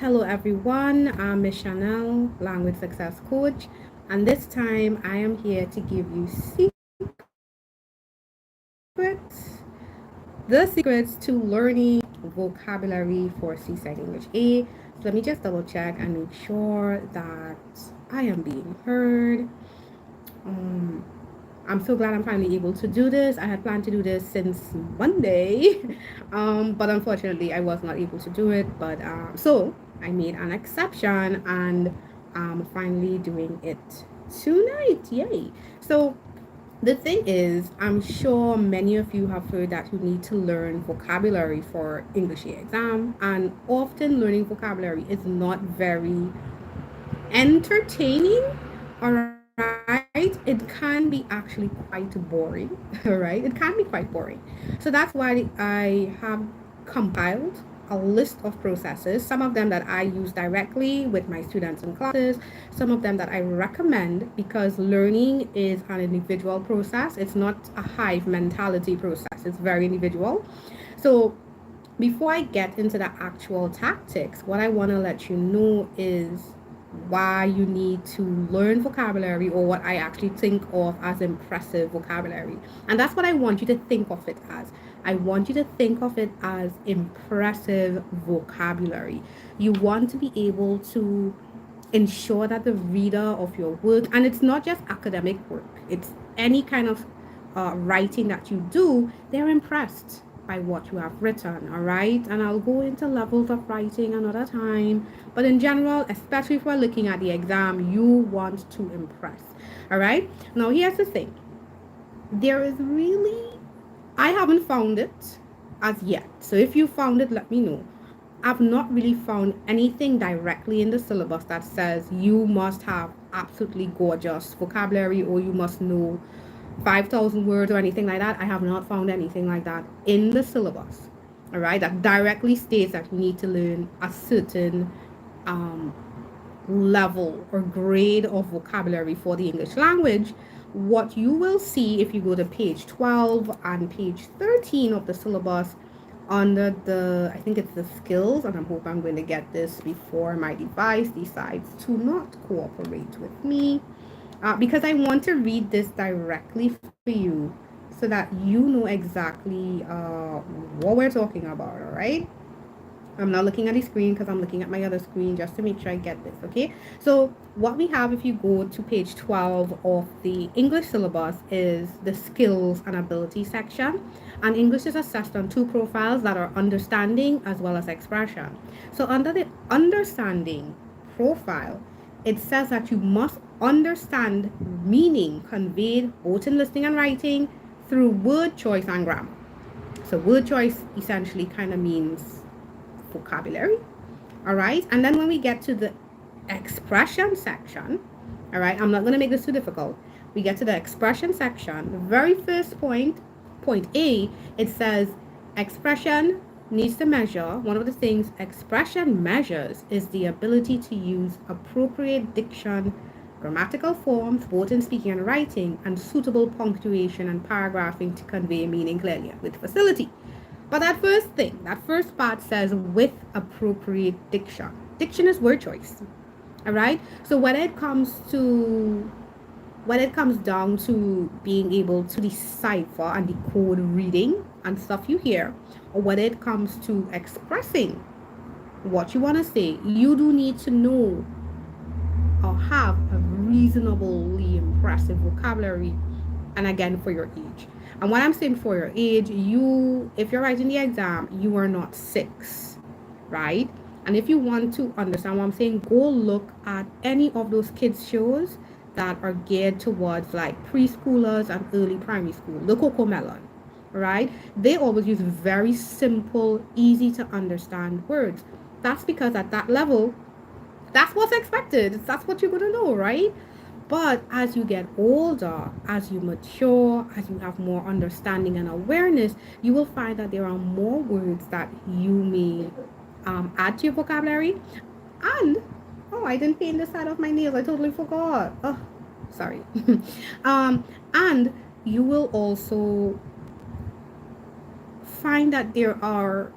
Hello everyone, I'm Miss Chanelle, Language Success Coach, and this time I am here to give you the secrets to learning vocabulary for CSEC English A. So let me just double check and make sure that I am being heard. I'm so glad I'm finally able to do this. I had planned to do this since Monday, but unfortunately I was not able to do it. But so I made an exception and I'm finally doing it tonight. Yay! So the thing is, I'm sure many of you have heard that you need to learn vocabulary for English A exam, and often learning vocabulary is not very entertaining. All right, it can be actually quite boring. All right, it can be quite boring. So that's why I have compiled a list of processes, some of them that I use directly with my students in classes, some of them that I recommend because learning is an individual process. It's not a hive mentality process, it's very individual. So before I get into the actual tactics, what I want to let you know is why you need to learn vocabulary, or what I actually think of as impressive vocabulary. And that's what I want you to think of it as. I want you to think of it as impressive vocabulary. You want to be able to ensure that the reader of your work, and it's not just academic work, it's any kind of writing that you do, they're impressed by what you have written. All right, and I'll go into levels of writing another time, but in general, especially if we're looking at the exam, you want to impress. All right, now here's the thing. There is really, I haven't found it as yet, so if you found it, let me know. I've not really found anything directly in the syllabus that says you must have absolutely gorgeous vocabulary or you must know 5,000 words or anything like that. I have not found anything like that in the syllabus. All right, that directly states that you need to learn a certain um, level or grade of vocabulary for the English language. What you will see if you go to page 12 and page 13 of the syllabus, under the, I think it's the skills, and I hope I'm going to get this before my device decides to not cooperate with me, because I want to read this directly for you so that you know exactly what we're talking about. All right, I'm not looking at the screen because I'm looking at my other screen just to make sure I get this, okay? So what we have, if you go to page 12 of the English syllabus, is the skills and ability section. And English is assessed on two profiles that are understanding as well as expression. So under the understanding profile, it says that you must understand meaning conveyed both in listening and writing through word choice and grammar. So word choice essentially kind of means vocabulary. All right, and then when we get to the expression section, all right, I'm not going to make this too difficult. We get to the expression section. The very first point A, it says expression needs to measure. One of the things expression measures is the ability to use appropriate diction, grammatical forms, both in speaking and writing, and suitable punctuation and paragraphing to convey meaning clearly and with facility. But that first thing, that first part says with appropriate diction. Diction is word choice. All right. So when it comes down to being able to decipher and decode reading and stuff you hear, or when it comes to expressing what you want to say, you do need to know or have a reasonably impressive vocabulary, and again for your age. And when I'm saying for your age, if you're writing the exam, you are not 6, right? And if you want to understand what I'm saying, go look at any of those kids shows that are geared towards like preschoolers and early primary school. The Coco Melon, right? They always use very simple, easy to understand words. That's because at that level, that's what's expected. That's what you're going to know, right? But as you get older, as you mature, as you have more understanding and awareness, you will find that there are more words that you may add to your vocabulary. And, oh, I didn't paint the side of my nails. I totally forgot. Oh, sorry. And you will also find that there are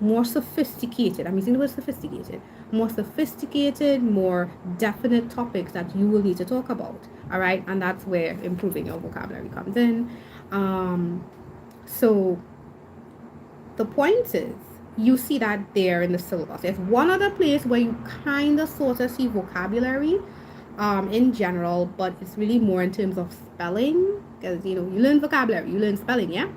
more sophisticated, I'm using the word sophisticated, more sophisticated, more definite topics that you will need to talk about. All right. And that's where improving your vocabulary comes in. So the point is, you see that there in the syllabus. There's one other place where you kind of sort of see vocabulary in general, but it's really more in terms of spelling, because you learn vocabulary, you learn spelling, yeah.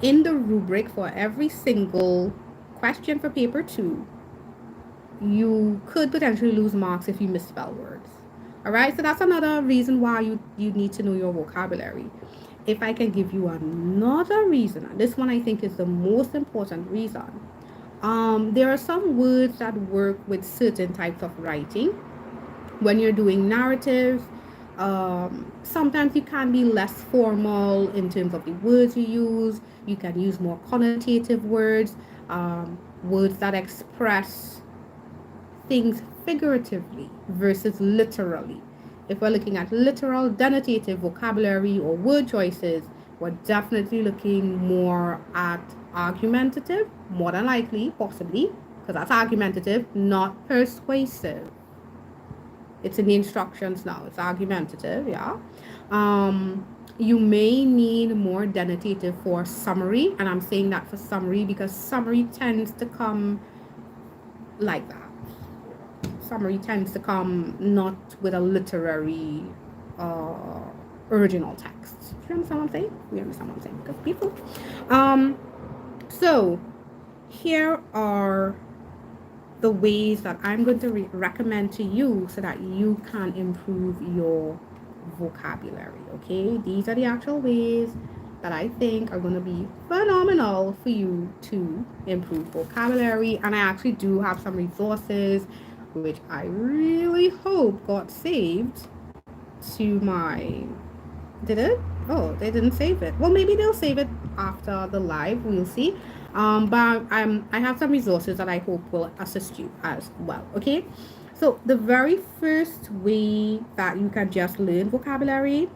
In the rubric for every single question for paper 2, you could potentially lose marks if you misspell words. All right, so that's another reason why you need to know your vocabulary. If I can give you another reason, and this one I think is the most important reason, there are some words that work with certain types of writing. When you're doing narratives, sometimes you can be less formal in terms of the words you use. You can use more connotative words, words that express things figuratively versus literally. If we're looking at literal denotative vocabulary or word choices, we're definitely looking more at argumentative, more than likely, possibly, because that's argumentative, not persuasive. It's in the instructions now. It's argumentative, yeah. You may need more denotative for summary, and I'm saying that for summary because summary tends to come like that. Summary tends to come not with a literary uh, original text. You understand what I'm saying? You understand what I'm saying? Because people. So here are the ways that I'm going to recommend to you so that you can improve your vocabulary. Okay, these are the actual ways that I think are going to be phenomenal for you to improve vocabulary. And I actually do have some resources which I really hope got saved to my. Did it? Oh, they didn't save it. Well, maybe they'll save it after the live. We'll see. But I have some resources that I hope will assist you as well. Okay. So the very first way that you can just learn vocabulary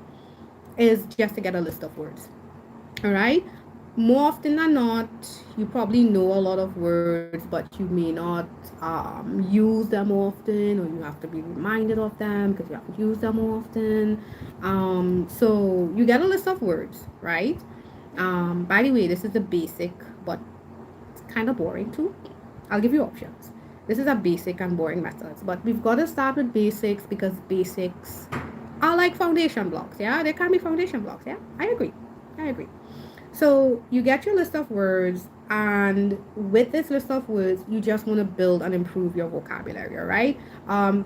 is just to get a list of words. All right. More often than not, you probably know a lot of words, but you may not use them often, or you have to be reminded of them because you have to use them often. So you get a list of words, right? By the way, this is the basic, but it's kind of boring too. I'll give you options. This is a basic and boring methods, but we've got to start with basics because basics are like foundation blocks. Yeah, they can be foundation blocks. Yeah, I agree. I agree. So you get your list of words, and with this list of words, you just want to build and improve your vocabulary, all right?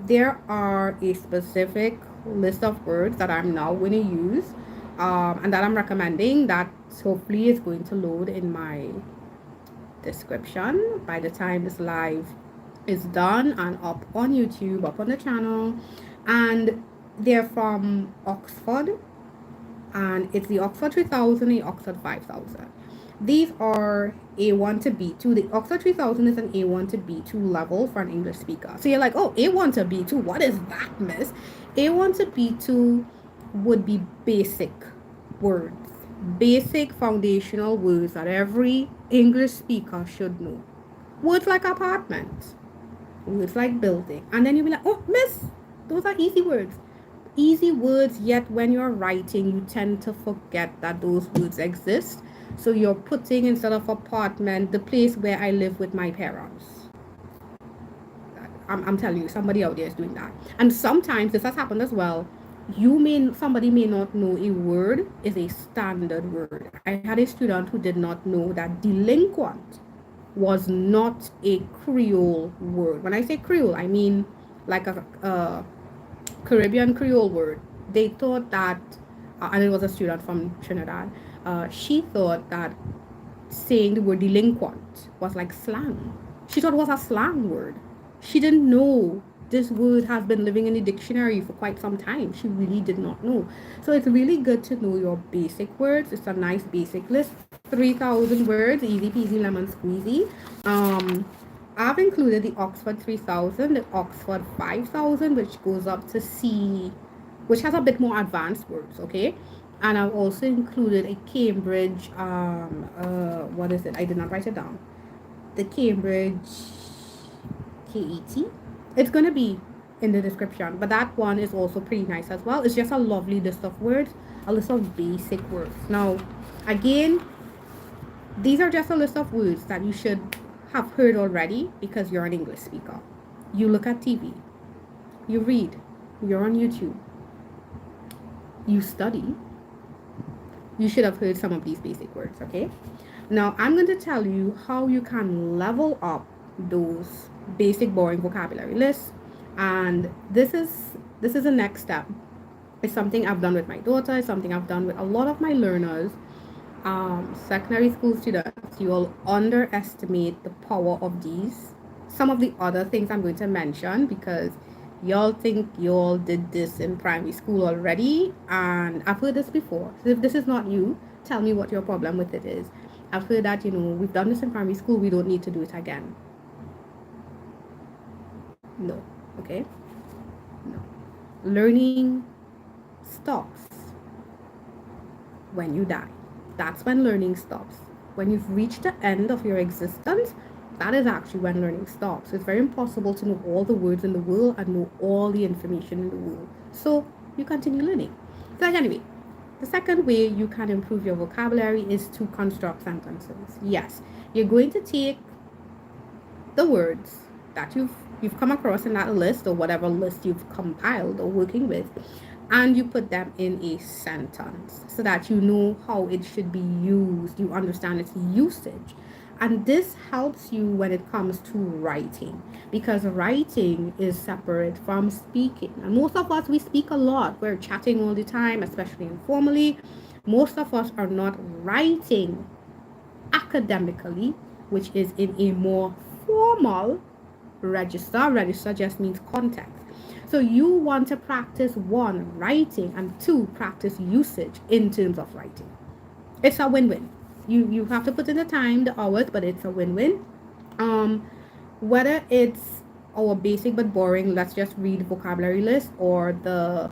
There are a specific list of words that I'm now going to use, and that I'm recommending that hopefully is going to load in my description by the time this live is done and up on YouTube, up on the channel. And they're from Oxford, and it's the Oxford 3000 and the Oxford 5000. These are A1 to B2. The Oxford 3000 is an A1 to B2 level for an English speaker. So you're like, oh, A1 to B2, what is that, miss? A1 to B2 would be basic words, basic foundational words that every English speaker should know. Words like apartment, words like building. And then you'll be like, oh, miss, those are easy words. Easy words, yet when you're writing, you tend to forget that those words exist. So you're putting, instead of apartment, the place where I live with my parents. I'm telling you, somebody out there is doing that. And sometimes this has happened as well. Somebody may not know a word is a standard word. I had a student who did not know that delinquent was not a Creole word. When I say Creole, I mean like a Caribbean Creole word. They thought that, and it was a student from Trinidad, she thought that saying the word delinquent was like slang. She thought it was a slang word. She didn't know this word has been living in the dictionary for quite some time. She really did not know. So it's really good to know your basic words. It's a nice basic list. 3,000 words, easy peasy lemon squeezy. I've included the Oxford 3000, the Oxford 5000, which goes up to C, which has a bit more advanced words, okay? And I've also included a Cambridge, what is it? I did not write it down. the Cambridge KET. It's going to be in the description, but that one is also pretty nice as well. It's just a lovely list of words, a list of basic words. Now, again, these are just a list of words that you should have heard already because you're an English speaker. You look at TV, you read, you're on YouTube, you study, you should have heard some of these basic words, okay? Now, I'm going to tell you how you can level up those basic boring vocabulary lists. And this is the next step. It's something I've done with my daughter, it's something I've done with a lot of my learners. Secondary school students, you will underestimate the power of these. Some of the other things I'm going to mention because y'all think y'all did this in primary school already, and I've heard this before. So if this is not you, tell me what your problem with it is. I've heard that, we've done this in primary school, we don't need to do it again. No, okay? No. Learning stops when you die. That's when learning stops. When you've reached the end of your existence, that is actually when learning stops. It's very impossible to know all the words in the world and know all the information in the world. So you continue learning. So anyway, the second way you can improve your vocabulary is to construct sentences. Yes, you're going to take the words that you've come across in that list or whatever list you've compiled or working with, and you put them in a sentence so that you know how it should be used. You understand its usage. And this helps you when it comes to writing, because writing is separate from speaking. And most of us, we speak a lot. We're chatting all the time, especially informally. Most of us are not writing academically, which is in a more formal register. Register just means context. So you want to practice one, writing, and two, practice usage in terms of writing. It's a win-win. You have to put in the time, the hours, but it's a win-win. Whether it's our basic but boring, let's just read vocabulary list, or the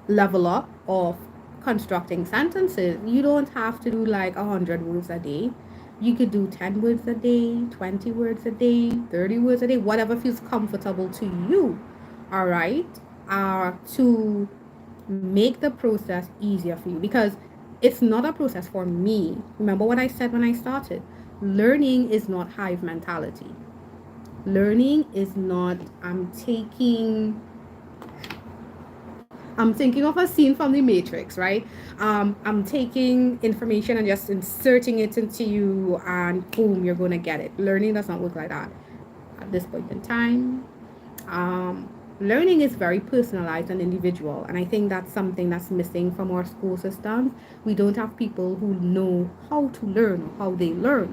level up of constructing sentences, you don't have to do like 100 words a day. You could do 10 words a day, 20 words a day, 30 words a day, whatever feels comfortable to you. All right, to make the process easier for you, because it's not a process for me. Remember what I said when I started. Learning is not hive mentality. Learning is not, I'm thinking of a scene from the Matrix, right? I'm taking information and just inserting it into you, and boom, you're going to get it. Learning does not work like that at this point in time. Learning is very personalized and individual, and I think that's something that's missing from our school systems. We don't have people who know how to learn or how they learn.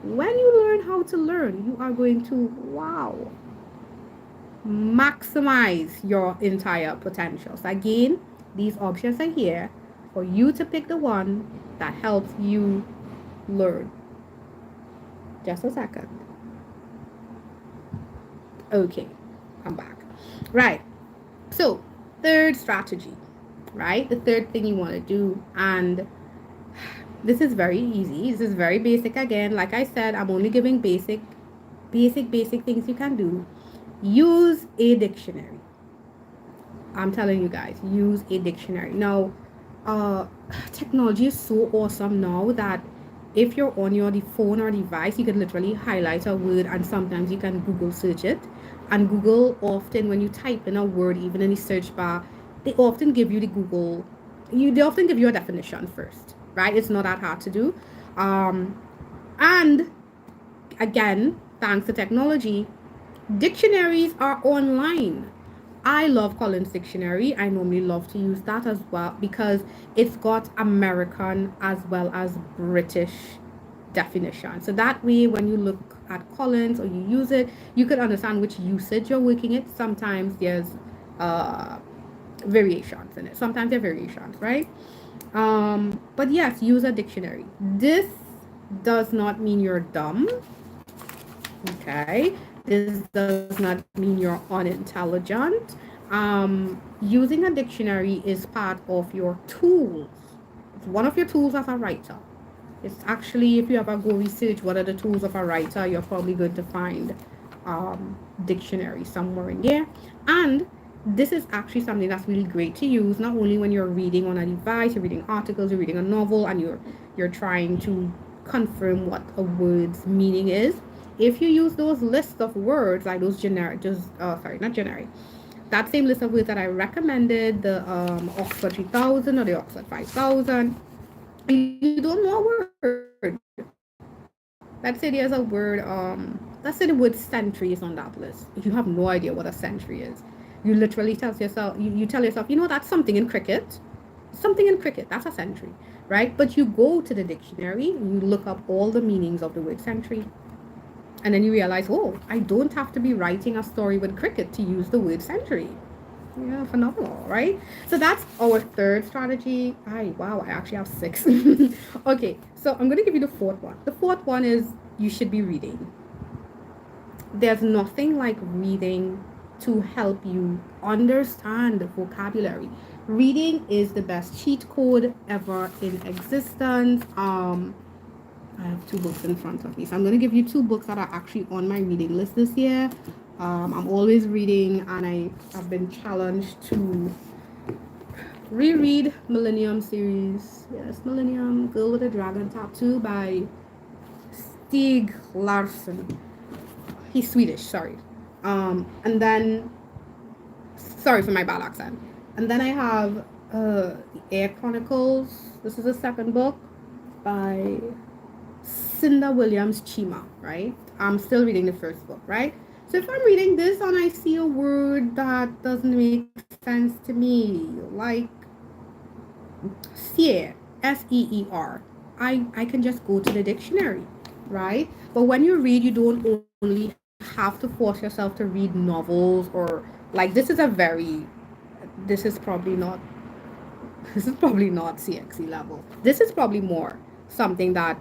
When you learn how to learn, you are going to, maximize your entire potential. So again, these options are here for you to pick the one that helps you learn. Just a second. Okay, I'm back. Right. So, third strategy, right? The third thing you want to do, and this is very easy. This is very basic again. Like I said, I'm only giving basic things you can do. Use a dictionary. I'm telling you guys, use a dictionary. Now, technology is so awesome now that if you're on your phone or device, you can literally highlight a word, and sometimes you can Google search it. And Google often, when you type in a word, even in the search bar, they often give you they often give you a definition first, right? It's not that hard to do. And again, thanks to technology, dictionaries are online. I love Collins Dictionary. I normally love to use that as well because it's got American as well as British definition. So that way, when you look at Collins or you use it, you could understand which usage you're working it. Sometimes there's variations in it. Sometimes there are variations, right? But yes, use a dictionary. This does not mean you're dumb. Okay, this does not mean you're unintelligent. Using a dictionary is part of your tools. It's one of your tools as a writer. It's actually, if you ever go research what are the tools of a writer, you're probably going to find dictionary somewhere in there. And this is actually something that's really great to use not only when you're reading on a device, you're reading articles, you're reading a novel, and you're trying to confirm what a word's meaning is. If you use those lists of words, like those generic, just sorry, not generic, that same list of words that I recommended, the Oxford 3000 or the Oxford 5000, you don't know a word. Let's say there's a word, let's say the word century is on that list. If you have no idea what a century is, you literally tell yourself, you tell yourself, you know, that's something in cricket. Something in cricket, that's a century, right? But you go to the dictionary, you look up all the meanings of the word century, and then you realize, oh, I don't have to be writing a story with cricket to use the word century. Yeah, phenomenal, right? So that's our third strategy. Wow, I actually have six. Okay, so I'm gonna give you the fourth one. The fourth one is you should be reading. There's nothing like reading to help you understand the vocabulary. Reading is the best cheat code ever in existence. I have two books in front of me. So I'm going to give you two books that are actually on my reading list this year. I'm always reading, and I have been challenged to reread Millennium series. Yes, Millennium, Girl with a Dragon Tattoo by Stig Larsson. He's Swedish, sorry. And then, sorry for my bad accent. And then I have The Air Chronicles. This is the second book by Cinda Williams Chima, right? I'm still reading the first book, right? So if I'm reading this and I see a word that doesn't make sense to me, like seer, Seer, I can just go to the dictionary, right? But when you read, you don't only have to force yourself to read novels or like this is probably not this is probably not CXE level. This is probably more something that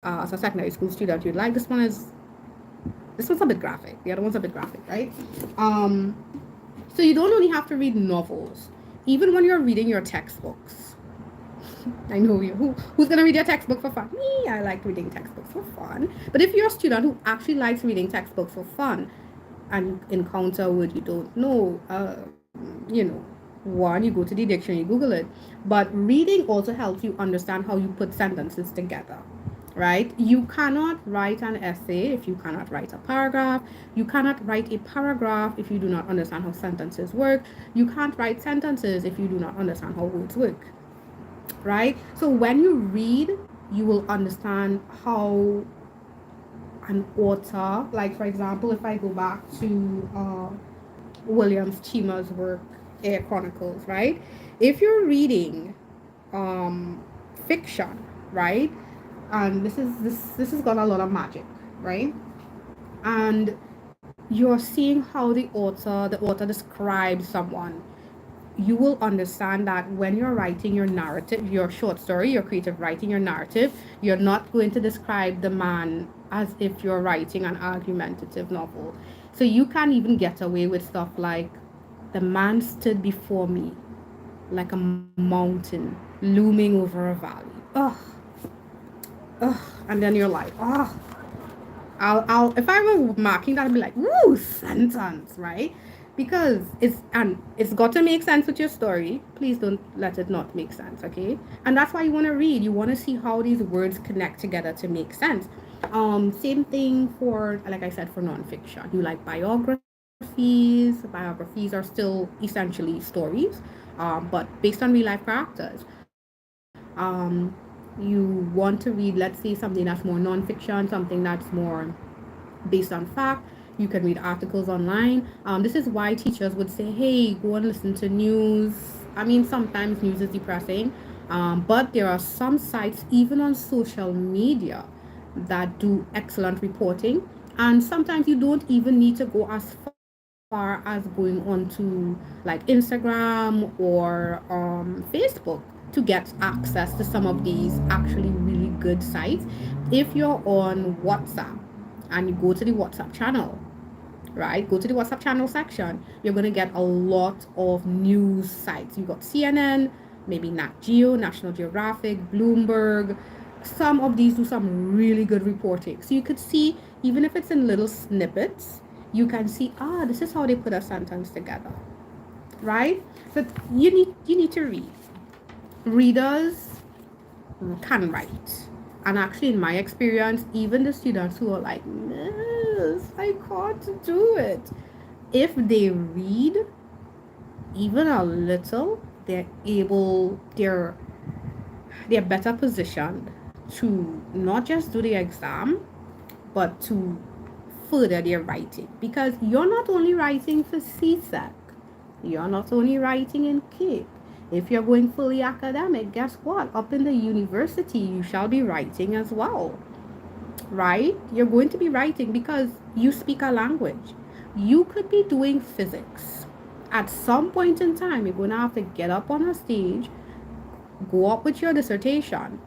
as a secondary school student you'd like. This one's a bit graphic. The other one's a bit graphic, right? Um, so you don't only have to read novels. Even when you're reading your textbooks, I know you. Who's gonna read your textbook for fun? Me. I like reading textbooks for fun. But if you're a student who actually likes reading textbooks for fun and encounter a word you don't know, one, you go to the dictionary, you Google it. But reading also helps you understand how you put sentences together, right? You cannot write an essay if you cannot write a paragraph. You cannot write a paragraph if you do not understand how sentences work. You can't write sentences if you do not understand how words work, right? So when you read, you will understand how an author, like for example, if I go back to Williams Chima's work, Air Chronicles, right? If you're reading fiction, right? And this has got a lot of magic, right? And you're seeing how the author describes someone. You will understand that when you're writing your narrative, your short story, your creative writing, your narrative, you're not going to describe the man as if you're writing an argumentative novel. So you can't even get away with stuff like the man stood before me like a mountain looming over a valley. Ugh, ugh. And then you're like, oh, I'll if I were marking that, I'd be like, woo, sentence, right? Because it's got to make sense with your story. Please don't let it not make sense, okay? And that's why you want to read. You want to see how these words connect together to make sense. Same thing for, like I said, for nonfiction. You like biographies. Biographies are still essentially stories, but based on real life characters. You want to read, let's say, something that's more nonfiction, something that's more based on fact. You can read articles online. This is why teachers would say, hey, go and listen to news. I mean, sometimes news is depressing, but there are some sites, even on social media, that do excellent reporting. And sometimes you don't even need to go as far as going on to like Instagram or Facebook to get access to some of these actually really good sites. If you're on WhatsApp and you go to the WhatsApp channel, right? Go to the WhatsApp channel section. You're going to get a lot of news sites. You got CNN, maybe Nat Geo, National Geographic, Bloomberg. some of these do some really good reporting. So you could see, even if it's in little snippets, you can see, this is how they put a sentence together, right? So you need to read. Readers can write. And actually, in my experience, even the students who are like, Miss, I can't do it. If they read even a little, they're better positioned to not just do the exam, but to further their writing. Because you're not only writing for CSEC, you're not only writing in CAPE. If you're going fully academic, guess what? Up in the university, you shall be writing as well, right? You're going to be writing because you speak a language. You could be doing physics. At some point in time, you're going to have to get up on a stage, go up with your dissertation,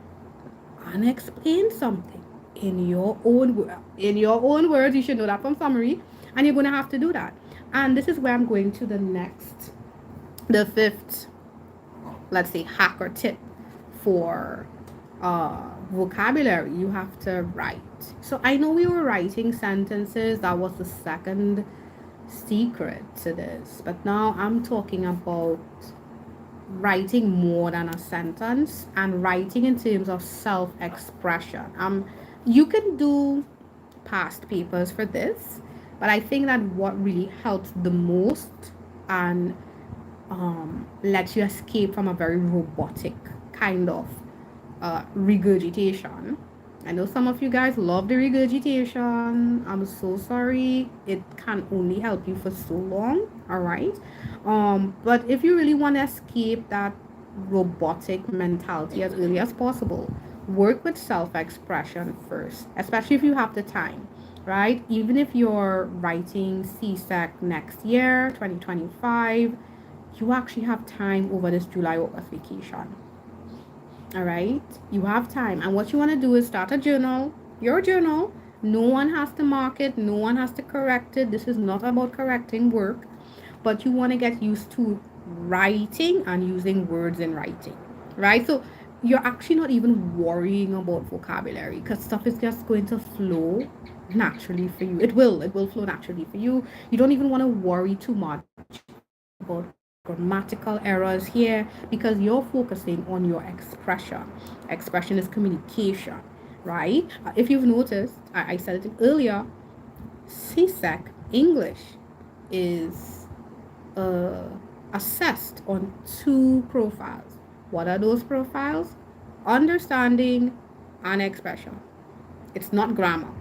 and explain something in your own words. You should know that from summary, and you're going to have to do that. And this is where I'm going to the fifth, let's say, hack or tip for vocabulary. You have to write. So I know we were writing sentences. That was the second secret to this, but now I'm talking about writing more than a sentence and writing in terms of self-expression. You can do past papers for this, but I think that what really helps the most and lets you escape from a very robotic kind of regurgitation. I know some of you guys love the regurgitation. I'm so sorry. It can only help you for so long. All right. But if you really want to escape that robotic mentality as early as possible, work with self-expression first, especially if you have the time, right? Even if you're writing CSEC next year, 2025, you actually have time over this July August vacation. All right, you have time, and what you want to do is start a journal, your journal. No one has to mark it, no one has to correct it. This is not about correcting work, but you want to get used to writing and using words in writing, right? So you're actually not even worrying about vocabulary because stuff is just going to flow naturally for you. It will flow naturally for you. You don't even want to worry too much about grammatical errors here because you're focusing on your expression. Expression is communication, right? If you've noticed, I said it earlier, CSEC English is uh, assessed on two profiles. What are those profiles? Understanding and expression. It's not grammar.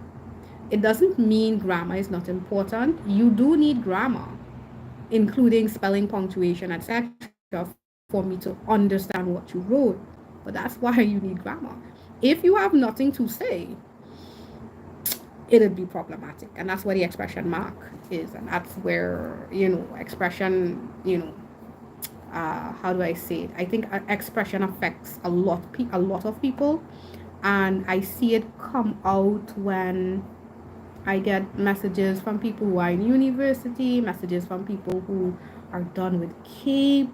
It doesn't mean grammar is not important. You do need grammar, including spelling, punctuation, etc., for me to understand what you wrote. But that's why you need grammar. If you have nothing to say, it'll be problematic. And that's where the expression mark is. And that's where, expression, how do I say it? I think expression affects a lot of people. And I see it come out when I get messages from people who are in university, messages from people who are done with CAPE,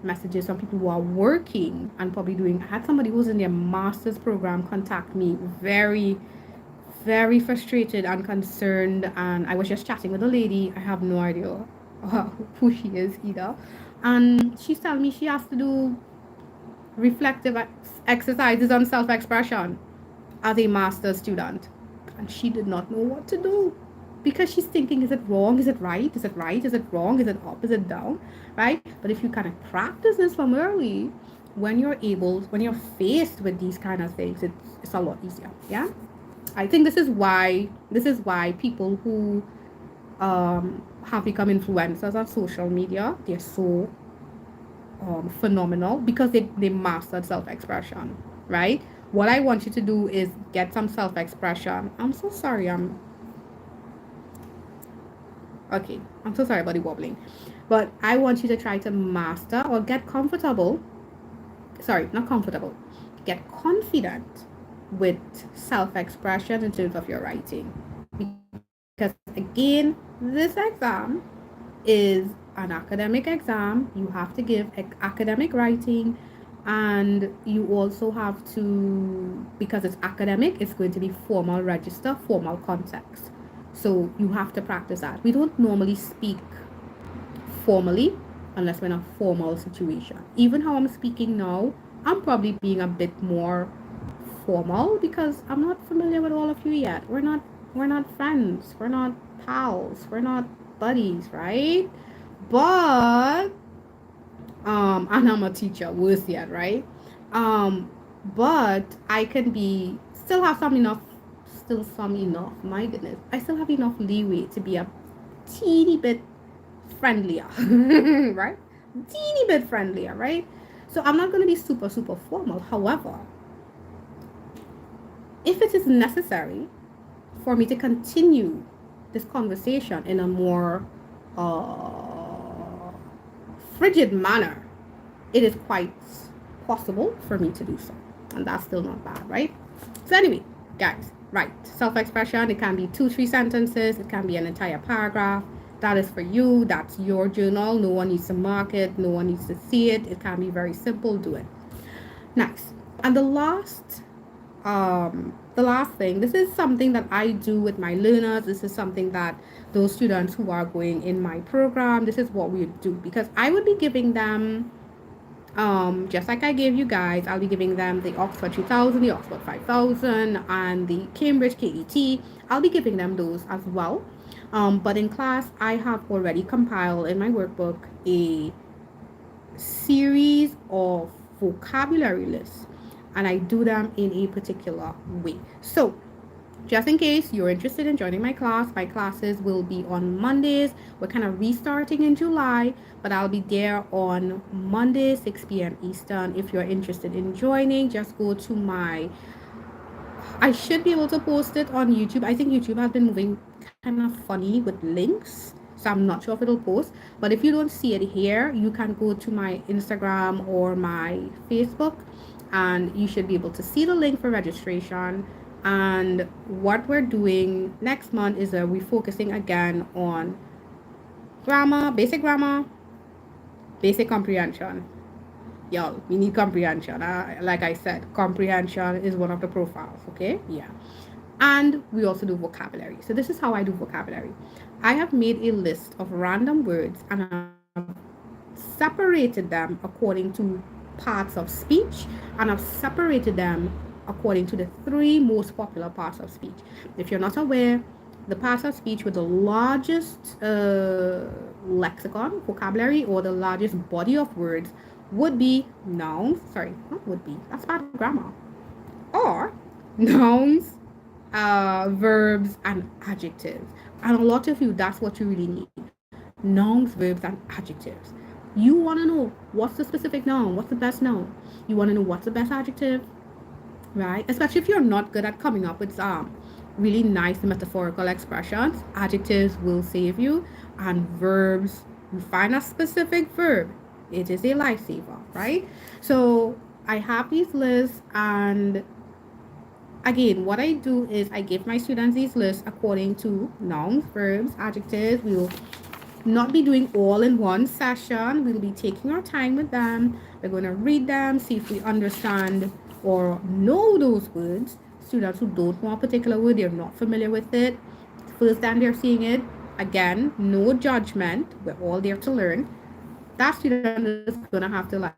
messages from people who are working and probably doing. I had somebody who's in their master's program contact me, very, very frustrated and concerned. And I was just chatting with a lady. I have no idea who she is either. And she's telling me she has to do reflective exercises on self expression as a master's student. And she did not know what to do because she's thinking, is it wrong? Is it right? Is it right? Is it wrong? Is it up? Is it down? Right? But if you kind of practice this from early, when you're faced with these kind of things, it's a lot easier. Yeah. I think this is why people who have become influencers on social media, they're so phenomenal because they mastered self-expression, right? What I want you to do is get some self-expression. I'm so sorry. I'm so sorry about the wobbling, but I want you to try to master or get comfortable. Sorry, not comfortable. Get confident with self-expression in terms of your writing, because again, this exam is an academic exam. You have to give academic writing. And you also have to, because it's academic, it's going to be formal register, formal context. So you have to practice that. We don't normally speak formally unless we're in a formal situation. Even how I'm speaking now, I'm probably being a bit more formal because I'm not familiar with all of you yet. We're not friends. We're not pals. We're not buddies, right? But and I'm a teacher, worse yet, right? Um, but I can be still have some enough. My goodness, I still have enough leeway to be a teeny bit friendlier, right? Teeny bit friendlier, right? So I'm not going to be super super formal. However, if it is necessary for me to continue this conversation in a more uh, frigid manner, it is quite possible for me to do so. And that's still not bad, right? So, anyway, guys, right. Self expression, it can be two, three sentences, it can be an entire paragraph. That is for you, that's your journal. No one needs to mark it, no one needs to see it. It can be very simple, do it. Nice. And the last thing, this is something that I do with my learners. This is something that those students who are going in my program, this is what we do, because I would be giving them just like I gave you guys, I'll be giving them the Oxford 3000, the Oxford 5000, and the Cambridge KET. I'll be giving them those as well. But in class, I have already compiled in my workbook a series of vocabulary lists, and I do them in a particular way. So just in case you're interested in joining my classes will be on Mondays. We're kind of restarting in July, but I'll be there on Monday, 6 p.m. Eastern. If you're interested in joining, just go to I should be able to post it on YouTube. I think YouTube has been moving kind of funny with links, so I'm not sure if it'll post. But if you don't see it here, you can go to my Instagram or my Facebook, and you should be able to see the link for registration. And what we're doing next month is we're focusing again on grammar, basic comprehension. Y'all, we need comprehension. Like I said, comprehension is one of the profiles, okay? Yeah. And we also do vocabulary. So this is how I do vocabulary. I have made a list of random words and I've separated them according to parts of speech, and I've separated them according to the three most popular parts of speech. If you're not aware, the parts of speech with the largest lexicon, vocabulary, or the largest body of words would be nouns. Sorry, not would be. That's bad grammar. Or nouns, verbs, and adjectives. And a lot of you, that's what you really need. Nouns, verbs, and adjectives. You want to know what's the specific noun, what's the best noun. You want to know what's the best adjective, right? Especially if you're not good at coming up with really nice metaphorical expressions. Adjectives will save you, and verbs, you find a specific verb, it is a lifesaver, right? So I have these lists, and again, what I do is I give my students these lists according to nouns, verbs, adjectives. We will not be doing all in one session. We'll be taking our time with them. We're going to read them, see if we understand or know those words. Students who don't know a particular word, they're not familiar with it. First time they're seeing it, again, no judgment. We're all there to learn. That student is going to have to,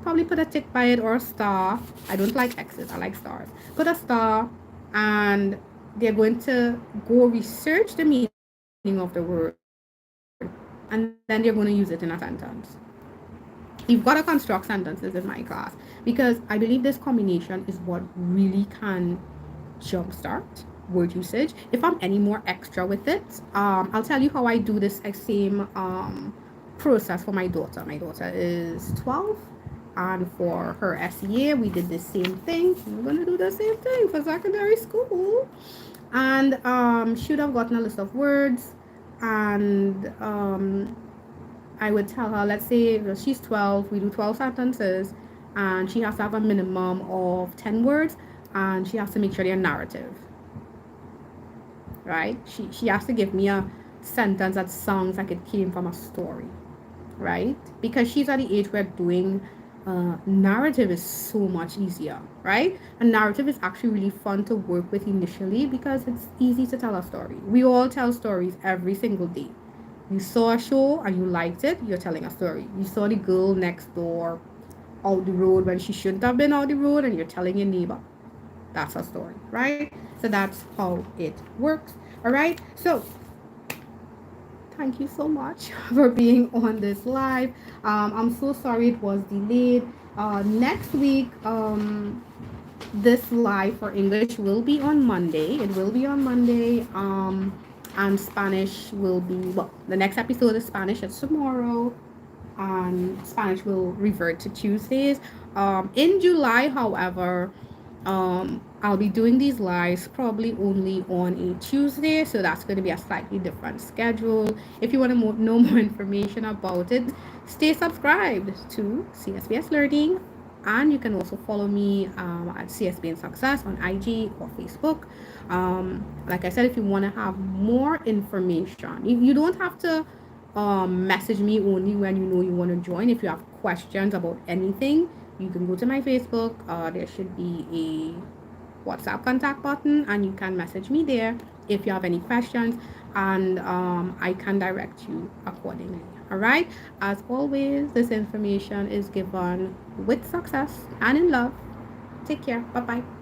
probably put a tick by it or a star. I don't like X's, I like stars. Put a star, and they're going to go research the meaning of the word, and then they're going to use it in a sentence. You've got to construct sentences in my class because I believe this combination is what really can jumpstart word usage. If I'm any more extra with it, I'll tell you how I do this same process for my daughter. My daughter is 12, and for her SEA, we did the same thing. We're going to do the same thing for secondary school. And she would have gotten a list of words, and I would tell her, let's say she's 12, we do 12 sentences, and she has to have a minimum of 10 words, and she has to make sure they're narrative, right? She has to give me a sentence that sounds like it came from a story, right? Because she's at the age where doing narrative is so much easier, right? A narrative is actually really fun to work with initially because it's easy to tell a story. We all tell stories every single day. You saw a show and you liked it, you're telling a story. You saw the girl next door out the road when she shouldn't have been out the road and you're telling your neighbor. That's a story, right? So that's how it works. All right. So thank you so much for being on this live. I'm so sorry it was delayed. Next week, this live for English will be on Monday. It will be on Monday. And Spanish will be, well, the next episode of Spanish is tomorrow. And Spanish will revert to Tuesdays. In July, however, I'll be doing these lives probably only on a Tuesday, so that's going to be a slightly different schedule. If you want to know more information about it, stay subscribed to CSBS Learning, and you can also follow me at CSBN Success on IG or Facebook. Like I said, if you want to have more information, you don't have to message me only when you know you want to join. If you have questions about anything, you can go to my Facebook. There should be a WhatsApp contact button, and you can message me there if you have any questions, and I can direct you accordingly. All right. As always, this information is given with success and in love. Take care. Bye bye.